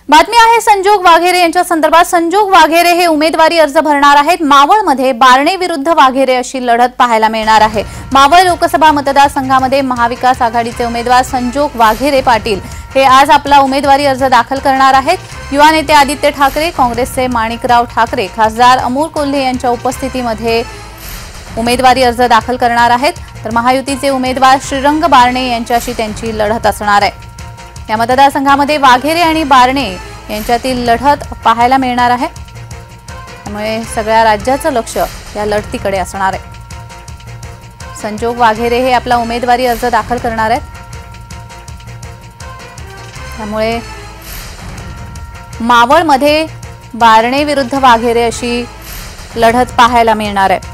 बातमी आहे संजोग वाघेरे यांच्या संदर्भात। संजोग वाघेरे हे उमेदवारी अर्ज भरणार आहेत। मावळमध्ये बारणे विरुद्ध वाघेरे अशी लढत पाहायला मिळणार आहे। मावळ लोकसभा मतदारसंघामध्ये महाविकास आघाडीचे उमेदवार संजोग वाघेरे पाटील हे आज आपला उमेदवारी अर्ज दाखल करणार आहेत। युवा नेते आदित्य ठाकरे, काँग्रेसचे माणिकराव ठाकरे, खासदार अमोल कोल्हे यांच्या उपस्थितीमध्ये उमेदवारी अर्ज दाखल करणार आहेत। तर महायुतीचे उमेदवार श्रीरंग बारणे यांच्याशी त्यांची लढत असणार आहे। या मतदारसंघामध्ये वाघेरे आणि बारणे यांच्यातील लढत पाहायला मिळणार आहे। त्यामुळे सगळ्या राज्याचं लक्ष या लढतीकडे असणार आहे। संजोग वाघेरे हे आपला उमेदवारी अर्ज दाखल करणार आहेत। त्यामुळे मावळमध्ये बारणे विरुद्ध वाघेरे अशी लढत पाहायला मिळणार आहे।